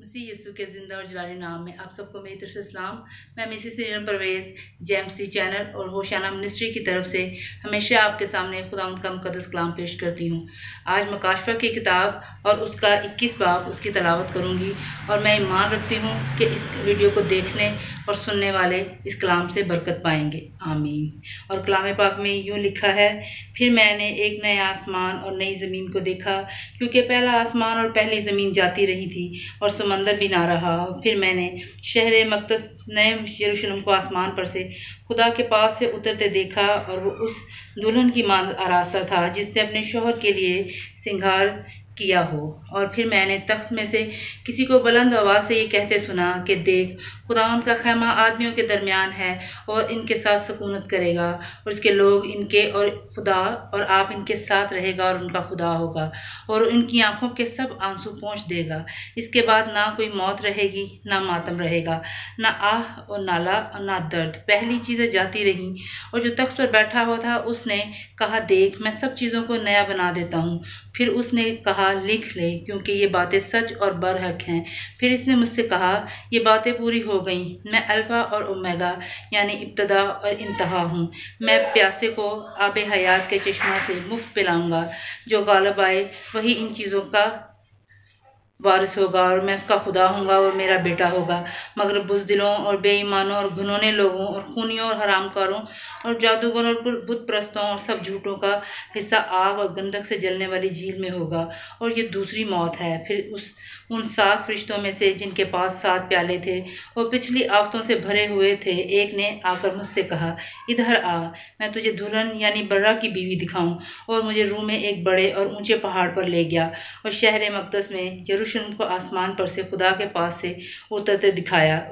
मसीह यीशु के ज़िंदा और जलाली नाम में आप सबको मेरी तरफ से सलाम। मैं मिसेस सीरियन परवेज़ जेएमसी चैनल और होशाना मिनिस्ट्री की तरफ से हमेशा आपके सामने खुदावंद का मुकद्दस कलाम पेश करती हूँ। आज मकाशफा की किताब और उसका 21 बाब उसकी तलावत करूँगी और मैं ईमान रखती हूँ कि इस वीडियो को देखने और सुनने वाले इस कलाम से बरकत पाएंगे, आमीन। और कलाम पाक में यूँ लिखा है, फिर मैंने एक नया आसमान और नई ज़मीन को देखा, क्योंकि पहला आसमान और पहली ज़मीन जाती रही थी और समंदर भी ना रहा। फिर मैंने शहर मक़दस नए यरूशलेम को आसमान पर से खुदा के पास से उतरते देखा, और वो उस दुल्हन की मांद आरास्ता था जिसने अपने शौहर के लिए श्रृंगार किया हो। और फिर मैंने तख्त में से किसी को बुलंद आवाज़ से ये कहते सुना कि देख, खुदावंद का खैमा आदमियों के दरमियान है और इनके साथ सुकूनत करेगा, और इसके लोग इनके और खुदा, और आप इनके साथ रहेगा और उनका खुदा होगा, और इनकी आंखों के सब आंसू पोंछ देगा। इसके बाद ना कोई मौत रहेगी, ना मातम रहेगा, ना आह और नाला और ना दर्द। पहली चीज़ें जाती रहीं। और जो तख्त पर बैठा हुआ था उसने कहा, देख, मैं सब चीज़ों को नया बना देता हूँ। फिर उसने कहा, लिख ले, क्योंकि ये बातें सच और बरहक हैं। फिर इसने मुझसे कहा, ये बातें पूरी हो गई। मैं अल्फा और ओमेगा यानी इब्तदा और इंतहा हूँ। मैं प्यासे को आब हयात के चश्मा से मुफ्त पिलाऊंगा। जो गालिब आए वही इन चीज़ों का वारिस होगा, और मैं उसका खुदा हूँगा और मेरा बेटा होगा। मगर बुज़दिलों और बेईमानों और घिनौने लोगों और खूनियों और हरामकारों और जादूगरों और बुत परस्तों और सब झूठों का हिस्सा आग और गंधक से जलने वाली झील में होगा, और ये दूसरी मौत है। फिर उन 7 फरिश्तों में से जिनके पास 7 प्याले थे और पिछली आफतों से भरे हुए थे, एक ने आकर मुझसे कहा, इधर आ, मैं तुझे दुल्हन यानी बर्रा की बीवी दिखाऊं। और मुझे रूह में एक बड़े और ऊंचे पहाड़ पर ले गया और शहर मक़दस में यरूशलेम को आसमान पर से खुदा के पास से उतरते दिखाया।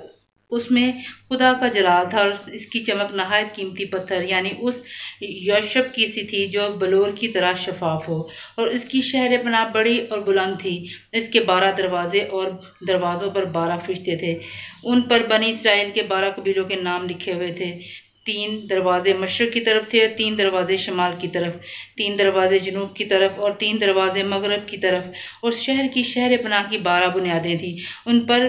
उसमें खुदा का जलाल था और इसकी चमक नहायत कीमती पत्थर यानी उस यशब की सी थी जो बलोर की तरह शफाफ हो, और इसकी शहर पनाह बड़ी और बुलंद थी। इसके 12 दरवाजे और दरवाज़ों पर 12 फरिश्ते थे। उन पर बनी इसराइल के 12 कबीलों के नाम लिखे हुए थे। 3 दरवाजे मशरक़ की तरफ थे, 3 दरवाजे शमाल की तरफ, 3 दरवाजे जनूब की तरफ और 3 दरवाजे मगरब की तरफ। और शहर की शहर पनाह की 12 बुनियादें थीं। उन पर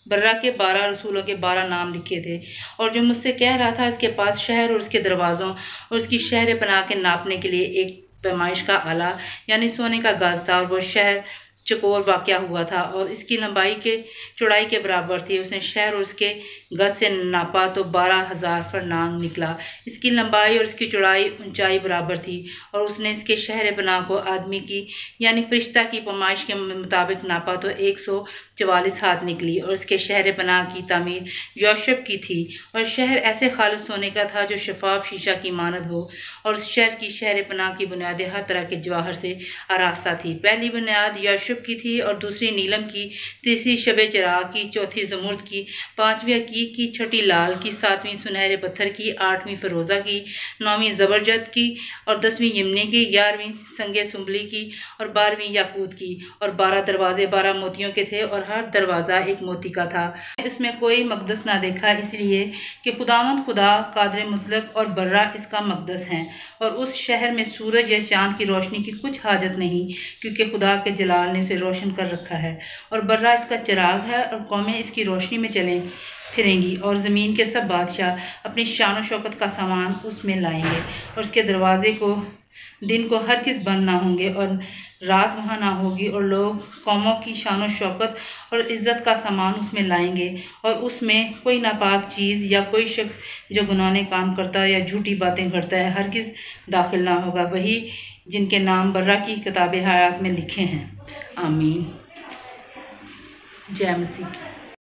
बर्रा के 12 रसूलों के 12 नाम लिखे थे। और जो मुझसे कह रहा था, इसके पास शहर और उसके दरवाज़ों और उसकी शहर पनाह के नापने के लिए एक पैमाइश का आला यानी सोने का गज था, और वह शहर चकोर वाक़या हुआ था और इसकी लंबाई के चौड़ाई के बराबर थी। उसने शहर और उसके गज से नापा तो 12,000 फरनांग निकला। इसकी लंबाई और इसकी चौड़ाई ऊंचाई बराबर थी। और उसने इसके शहर पनाह को आदमी की यानी फरिश्ता की पैमाइश के मुताबिक नापा तो 144 हाथ निकली। और इसके शहर पनाह की तामीर यशब की थी, और शहर ऐसे खालिस सोने का था जो शफाफ शीशा की मानद हो। और उस शहर की शहर पनाह की बुनियादें हर तरह के जवाहर से आरास्ता थी। पहली बुनियाद यशब की थी, और दूसरी नीलम की, तीसरी शबे चिराग की, चौथी जमुर्द की, 5वीं अकीक की, छठी लाल की, 7वीं सुनहरे पत्थर की, 8वीं फरोज़ा की, 9वीं ज़बरजद की, और 10वीं यमनी की, 11वीं संगे सुंबली की, और 12वीं याकूत की। और 12 दरवाजे 12 मोतियों के थे, और हर दरवाज़ा एक मोती का था। इसमें कोई मकदस ना देखा, इसलिए कि खुदावंद खुदा कादिर मुतलक और बर्रा इसका मकदस हैं। और उस शहर में सूरज या चाँद की रोशनी की कुछ हाजत नहीं, क्योंकि खुदा के जलाल ने उसे रोशन कर रखा है। और बर्रा इसका चिराग है, और कौमें इसकी रोशनी में चलें फिरेंगी, और ज़मीन के सब बादशाह अपनी शान शौकत का सामान उसमें लाएंगे। और उसके दरवाजे को दिन को हर किस बंद ना होंगे, और रात वहाँ ना होगी, और लोग कौमों की शान शौकत और इज़्ज़त का सामान उसमें लाएंगे। और उसमें कोई नापाक चीज़ या कोई शख्स जो गुनाह काम करता है या झूठी बातें करता है हर किस दाखिल ना होगा, वही जिनके नाम बर्रा की किताब हयात में लिखे हैं, आमीन। जय मसीह।